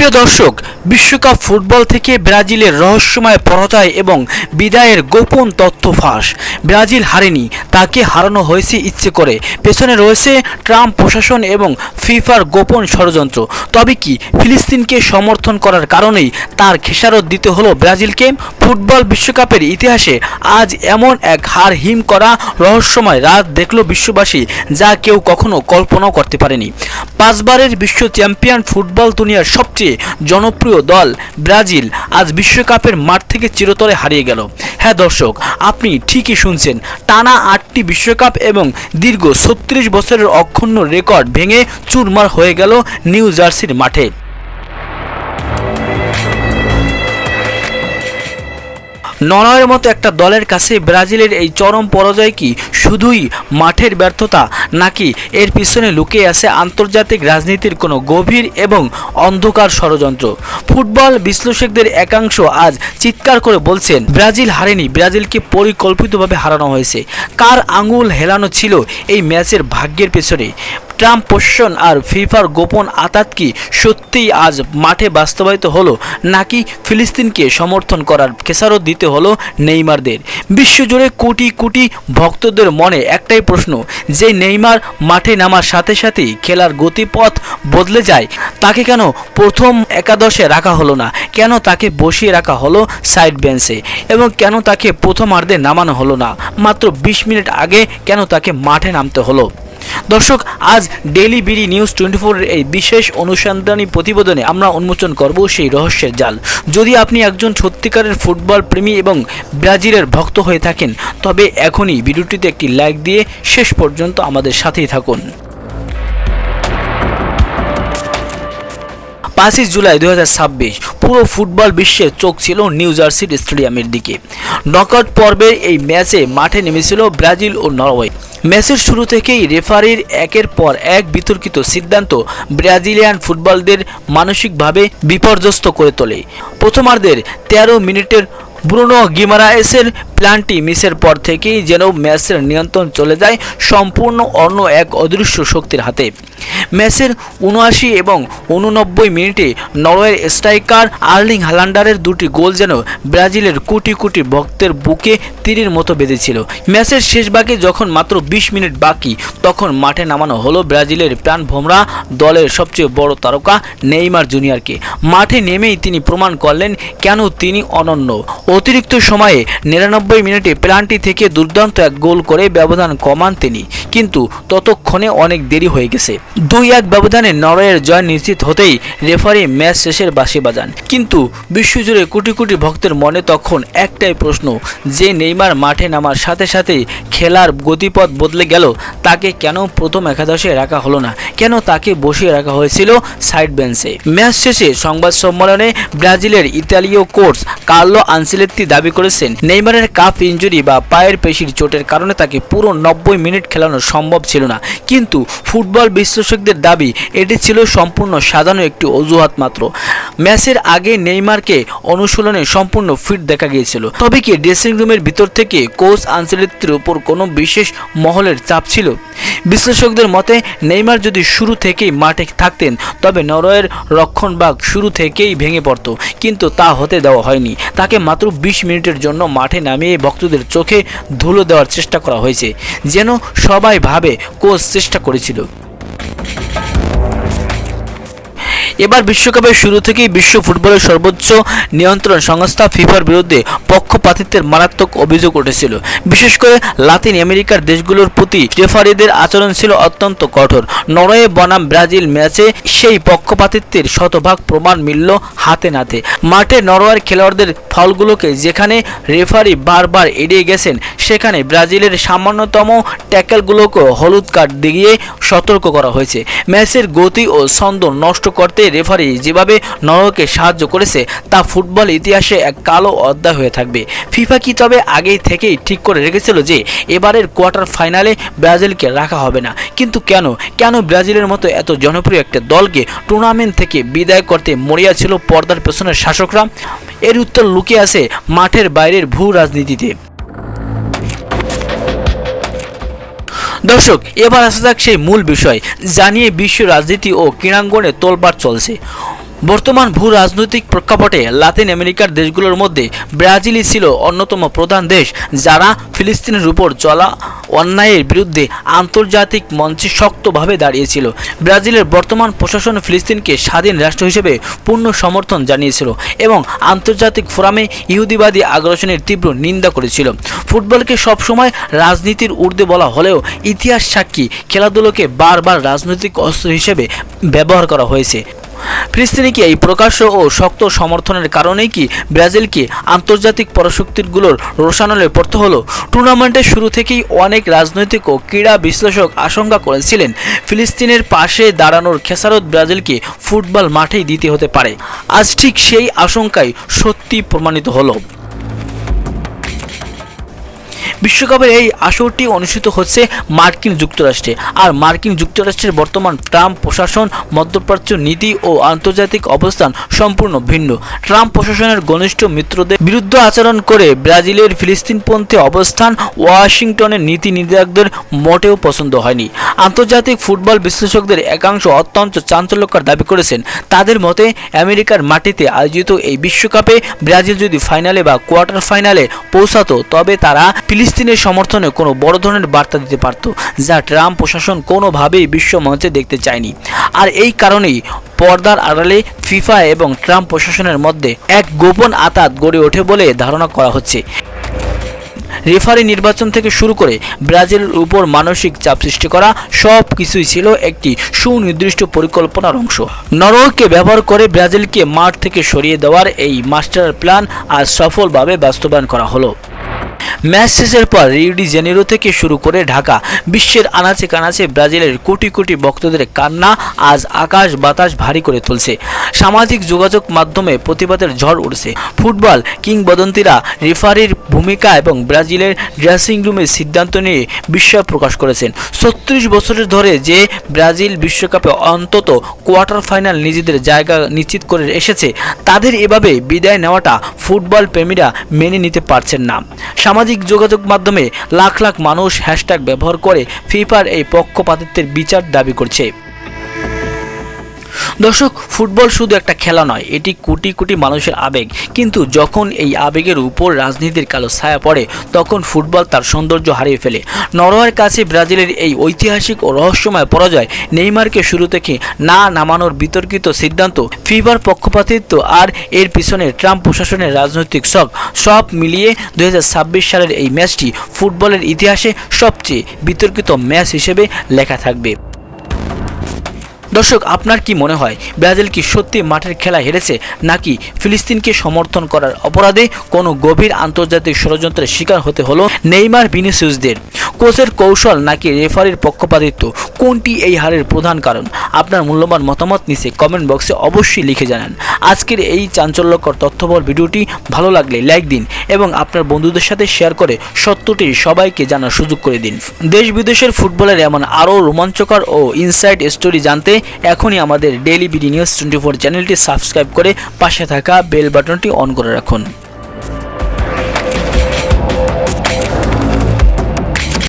প্রিয় দর্শক, বিশ্বকাপ ফুটবল থেকে ব্রাজিলের রহস্যময় পরাজয় এবং বিদায়ের গোপন তথ্য ফাঁস। ব্রাজিল হারেনি, তাকে হারানো হয়েছে ইচ্ছে করে। পেছনে রয়েছে ট্রাম্প প্রশাসন এবং ফিফার গোপন ষড়যন্ত্র। তবে কি ফিলিস্তিনকে সমর্থন করার কারণেই তার খেসারত দিতে হলো ব্রাজিলকে? ফুটবল বিশ্বকাপের ইতিহাসে আজ এমন এক হার হিম করা রহস্যময় রাত দেখল বিশ্ববাসী, যা কেউ কখনো কল্পনাও করতে পারেনি। 5 বারের বিশ্ব চ্যাম্পিয়ন ফুটবল দুনিয়ার সবচেয়ে জনপ্রিয় দল ব্রাজিল আজ বিশ্বকাপের মাঠ থেকে চিরতরে হারিয়ে গেল। হ্যাঁ দর্শক, আপনি ঠিকই শুনছেন, টানা 8টি বিশ্বকাপ এবং দীর্ঘ 36 বছরের অক্ষুণ্ণ রেকর্ড ভেঙে চুরমার হয়ে গেল নিউ জার্সির মাঠে। নরওয়ের মতো একটা দলের কাছে ব্রাজিলের এই চরম পরাজয় কি শুধুই মাঠের ব্যর্থতা, নাকি এর পিছনে লুকিয়ে আছে আন্তর্জাতিক রাজনীতির কোনো গভীর এবং অন্ধকার ষড়যন্ত্র? ফুটবল বিশ্লেষকদের একাংশ আজ চিৎকার করে বলছেন, ব্রাজিল হারেনি, ব্রাজিলকে পরিকল্পিতভাবে হারানো হয়েছে। কার আঙুল হেলানো ছিল এই ম্যাচের ভাগ্যের পেছনে? ট্রাম্প প্রশাসন আর ফিফার গোপন আতাত কি সত্যিই আজ মাঠে বাস্তবায়িত হলো, নাকি ফিলিস্তিনকে সমর্থন করার খেসারত দিতে হলো নেইমারদের? বিশ্বজুড়ে কোটি কোটি ভক্তদের মনে একটাই প্রশ্ন, যে নেইমার মাঠে নামার সাথে সাথেই খেলার গতিপথ বদলে যায়, তাকে কেন প্রথম একাদশে রাখা হলো না? কেন তাকে বসিয়ে রাখা হলো সাইড বেঞ্চে? এবং কেন তাকে প্রথমার্ধে নামানো হলো না? মাত্র 20 মিনিট আগে কেন তাকে মাঠে নামতে হলো? দর্শক, আজ ডেইলি বিডি নিউজ 24 এর এই বিশেষ অনুসন্ধানী প্রতিবেদনে আমরা উন্মোচন করব সেই রহস্যের জাল। যদি আপনি একজন সত্যিকারের ফুটবল প্রেমী এবং ব্রাজিলের ভক্ত হয়ে থাকেন, তবে এখনই ভিডিওটিতে একটি লাইক দিয়ে শেষ পর্যন্ত আমাদের সাথেই থাকুন। 5 জুলাই 2026 পুরো ফুটবল বিশ্বের চোখ ছিল নিউ জার্সির স্টেডিয়ামের দিকে। নকআউট পর্বের এই ম্যাচে মাঠে নেমেছিল ব্রাজিল ও নরওয়ে। ম্যাচের শুরু থেকেই রেফারির একের পর এক বিতর্কিত সিদ্ধান্ত ব্রাজিলিয়ান ফুটবলদের মানসিকভাবে বিপর্যস্ত করে তোলে। প্রথমার্ধের 13 মিনিটের ব্রুনো গিমারায়েসের প্ল্যানটি মিসের পর থেকেই যেন ম্যাচের নিয়ন্ত্রণ চলে যায় সম্পূর্ণ অন্য এক অদৃশ্য শক্তির হাতে। ম্যাচের 79 এবং 89 মিনিটে নরওয়ের স্ট্রাইকার আর্লিং হালান্ডারের দুটি গোল যেন ব্রাজিলের কোটি কোটি ভক্তের বুকে তীরের মতো বেঁধেছিল। ম্যাচের শেষ ভাগে যখন মাত্র 20 মিনিট বাকি, তখন মাঠে নামানো হলো ব্রাজিলের প্রাণভোমরা দলের সবচেয়ে বড় তারকা নেইমার জুনিয়রকে। মাঠে নেমেই তিনি প্রমাণ করলেন কেন তিনি অনন্য। অতিরিক্ত সময়ে 99 মিনিটে প্ল্যানটি থেকে দুর্দান্ত এক গোল করে ব্যবধান কমান তিনি, কিন্তু ততক্ষণে অনেক দেরি হয়ে গেছে। 2-1 ব্যবধানে নরওয়ের জয় নিশ্চিত হতেই রেফারি ম্যাচ শেষের বাঁশি বাজান। কিন্তু বিশ্বজুড়ে কোটি কোটি ভক্তের মনে তখন একটাই প্রশ্ন, যে নেইমার মাঠে নামার সাথে সাথেই খেলার গতিপথ বদলে গেল, তাকে কেন প্রথম একাদশে রাখা হলো না? কেন তাকে বসিয়ে রাখা হয়েছিল সাইড বেঞ্চে? ম্যাচ শেষে সংবাদ সম্মেলনে ব্রাজিলের ইতালীয় কোচ কার্লো আনচেলত্তি দাবি করেছেন, নেইমারের কাফ ইনজুরি বা পায়ের পেশির চোটের কারণে তাকে পুরো 90 মিনিট খেলানো সম্ভব ছিল না। কিন্তু ফুটবল বিশ্লেষকদের দাবি এটি ছিল সম্পূর্ণ সাজানো একটি অজুহাত মাত্র। ম্যাচের আগে নেইমারকে অনুশীলনে সম্পূর্ণ ফিট দেখা গিয়েছিল। তবে কি ড্রেসিং রুমের ভিতর থেকে কোচ আনচেলত্তির উপর কোনো বিশেষ মহলের চাপ ছিল? বিশ্লেষকদের মতে, নেইমার যদি শুরু থেকেই মাঠে থাকতেন, তবে নরওয়ের রক্ষণভাগ শুরু থেকেই ভেঙে পড়ত। কিন্তু তা হতে দেওয়া হয়নি। তাকে মাত্র 20 মিনিটের জন্য মাঠে নামিয়ে ভক্তদের চোখে ধুলো দেওয়ার চেষ্টা করা হয়েছে, যেন সবাই ভাবে কোচ চেষ্টা করেছিল। এবার বিশ্বকাপের শুরু থেকেই বিশ্ব ফুটবলের সর্বোচ্চ নিয়ন্ত্রণ সংস্থা ফিফার বিরুদ্ধে পক্ষপাতিত্বের মারাত্মক অভিযোগ উঠেছিল। বিশেষ করে লাতিন আমেরিকার দেশগুলোর প্রতি রেফারিদের আচরণ ছিল অত্যন্ত কঠোর। নরওয়ে বনাম ব্রাজিল ম্যাচে সেই পক্ষপাতিত্বের শতভাগ প্রমাণ মিলল হাতে নাতে। মাঠে নরওয়ের খেলোয়াড়দের ফাউলগুলোকে যেখানে রেফারি বারবার এড়িয়ে গেছেন, সেখানে ব্রাজিলের সামান্যতম ট্যাকেলগুলোকে হলুদ কার্ড দিয়ে সতর্ক করা হয়েছে। ম্যাচের গতি ও ছন্দ নষ্ট করতে রেফারি যেভাবে নরওয়েকে সাহায্য করেছে, তা ফুটবল ইতিহাসে এক কালো অধ্যায় হয়ে থাকবে। ফিফা কি তবে আগেই থেকেই ঠিক করে রেখেছিল যে এবারের কোয়ার্টার ফাইনালে ব্রাজিলকে রাখা হবে না? কিন্তু কেন ব্রাজিলের মতো এত জনপ্রিয় একটা দলকে টুর্নামেন্ট থেকে বিদায় করতে মরিয়া ছিল পর্দার পেছনের শাসকরা? এর উত্তর লুকিয়ে আছে মাঠের বাইরের ভূ রাজনীতিতে। দর্শক, এবার আসা যাক সেই মূল বিষয়, জানিয়ে বিশ্ব রাজনীতি ও ক্রীড়াঙ্গনে তোলপাড় চলছে। বর্তমান ভূ রাজনৈতিক প্রেক্ষাপটে লাতিন আমেরিকার দেশগুলোর মধ্যে ব্রাজিলই ছিল অন্যতম প্রধান দেশ যারা ফিলিস্তিনের উপর চলা অন্যায়ের বিরুদ্ধে আন্তর্জাতিক মঞ্চে শক্তভাবে দাঁড়িয়েছিল। ব্রাজিলের বর্তমান প্রশাসন ফিলিস্তিনকে স্বাধীন রাষ্ট্র হিসেবে পূর্ণ সমর্থন জানিয়েছিল এবং আন্তর্জাতিক ফোরামে ইহুদিবাদী আগ্রাসনের তীব্র নিন্দা করেছিল। ফুটবলকে সবসময় রাজনীতির ঊর্ধ্বে বলা হলেও ইতিহাস সাক্ষী খেলাধুলোকে বারবার রাজনৈতিক অস্ত্র হিসেবে ব্যবহার করা হয়েছে। ফিলিস্তিনিকে এই প্রকাশ্য ও শক্ত সমর্থনের কারণেই কি ব্রাজিলকে আন্তর্জাতিক পরাশক্তিগুলোর রোষানলে পড়তে হলো? টুর্নামেন্টের শুরু থেকেই অনেক রাজনৈতিক ও ক্রীড়া বিশ্লেষক আশঙ্কা করেছিলেন ফিলিস্তিনের পাশে দাঁড়ানোর খেসারত ব্রাজিলকে ফুটবল মাঠেই দিতে হতে পারে। আজ ঠিক সেই আশঙ্কাই সত্যি প্রমাণিত হলো। বিশ্বকাপের এই আসরটি অনুষ্ঠিত হচ্ছে মার্কিন যুক্তরাষ্ট্রে, আর মার্কিন যুক্তরাষ্ট্রের বর্তমান ট্রাম্প প্রশাসন, মধ্যপ্রাচ্য নীতি ও আন্তর্জাতিক অবস্থান সম্পূর্ণ ভিন্ন। ট্রাম্প প্রশাসনের ঘনিষ্ঠ মিত্রদের বিরুদ্ধে আচরণ করে ব্রাজিলের ফিলিস্তিনপন্থী অবস্থান ওয়াশিংটনের নীতি নির্ধারকদের মোটেও পছন্দ হয়নি। আন্তর্জাতিক ফুটবল বিশ্লেষকদের একাংশ অত্যন্ত চাঞ্চল্যকর দাবি করেছেন। তাদের মতে আমেরিকার মাটিতে আয়োজিত এই বিশ্বকাপে ব্রাজিল যদি ফাইনালে বা কোয়ার্টার ফাইনালে পৌঁছাতো তবে তারা ফিলিস্তিনের সমর্থনে কোনো বড় ধরনের বার্তা দিতে পারত, যা ট্রাম্প প্রশাসন কোনোভাবেই বিশ্ব মঞ্চে দেখতে চায়নি। আর এই কারণেই পর্দার আড়ালে ফিফা এবং ট্রাম্প প্রশাসনের মধ্যে এক গোপন আঁতাত গড়ে ওঠে বলে ধারণা করা হচ্ছে। রেফারি নির্বাচন থেকে শুরু করে ব্রাজিলের উপর মানসিক চাপ সৃষ্টি করা সব কিছুই ছিল একটি সুনির্দিষ্ট পরিকল্পনার অংশ। নরওয়েকে ব্যবহার করে ব্রাজিলকে মাঠ থেকে সরিয়ে দেওয়ার এই মাস্টার প্ল্যান আজ সফলভাবে বাস্তবায়ন করা হলো। ম্যাচ শেষের পর রিও ডি জেনেরো থেকে শুরু করে ঢাকা, বিশ্বের আনাচে কানাচে ব্রাজিলের কোটি কোটি ভক্তদের কান্না আজ আকাশ বাতাস ভারী করে তুলছে। সামাজিক যোগাযোগ মাধ্যমে প্রতিবাদের ঝড় উঠছে। ফুটবল কিংবদন্তিরা রেফারির ভূমিকা এবং ব্রাজিলের ড্রেসিং রুমের সিদ্ধান্ত নিয়ে বিস্ময় প্রকাশ করেছেন। 36 বছরের ধরে যে ব্রাজিল বিশ্বকাপে অন্তত কোয়ার্টার ফাইনাল নিজেদের জায়গা নিশ্চিত করে এসেছে, তাদের এভাবে বিদায় নেওয়াটা ফুটবল প্রেমীরা মেনে নিতে পারছেন না। সামাজিক যোগাযোগ মাধ্যমে লাখ লাখ মানুষ হ্যাশট্যাগ ব্যবহার করে ফিফার এই পক্ষপাতিত্বের বিচার দাবি করছে। দর্শক, ফুটবল শুধু একটা খেলা নয়, এটি কোটি কোটি মানুষের আবেগ। কিন্তু যখন এই আবেগের উপর রাজনীতির কালো ছায়া পড়ে তখন ফুটবল তার সৌন্দর্য হারিয়ে ফেলে। নরওয়ের কাছে ব্রাজিলের এই ঐতিহাসিক ও রহস্যময় পরাজয়, নেইমারকে শুরু থেকে না নামানোর বিতর্কিত সিদ্ধান্ত, ফিফার পক্ষপাতিত্ব আর এর পিছনে ট্রাম্প প্রশাসনের রাজনৈতিক শক, সব মিলিয়ে 2026 সালের এই ম্যাচটি ফুটবলের ইতিহাসে সবচেয়ে বিতর্কিত ম্যাচ হিসেবে লেখা থাকবে। দর্শক, আপনার কি মনে হয় ব্রাজিল কি সত্যি মাঠের খেলা হেরেছে, নাকি ফিলিস্তিনকে সমর্থন করার অপরাধে কোনো গভীর আন্তর্জাতিক ষড়যন্ত্রের শিকার হতে হলো নেইমার ভিনিসিয়াসদের? কোচের কৌশল নাকি রেফারির পক্ষপাতিত্ব, কোনটি এই হারের প্রধান কারণ? আপনার মূল্যবান মতামত নিচে কমেন্ট বক্সে অবশ্যই লিখে জানান। আজকের এই চাঞ্চল্যকর তথ্যবল ভিডিওটি ভালো লাগলে লাইক দিন এবং আপনার বন্ধুদের সাথে শেয়ার করে সত্যটি সবাইকে জানার সুযোগ করে দিন। দেশ বিদেশের ফুটবলের এমন আরও রোমাঞ্চকর ও ইনসাইড স্টোরি জানতে এখনই আমাদের ডেইলি বিডি নিউজ 24 চ্যানেলটি সাবস্ক্রাইব করে পাশে থাকা বেল বাটনটি অন করে রাখুন।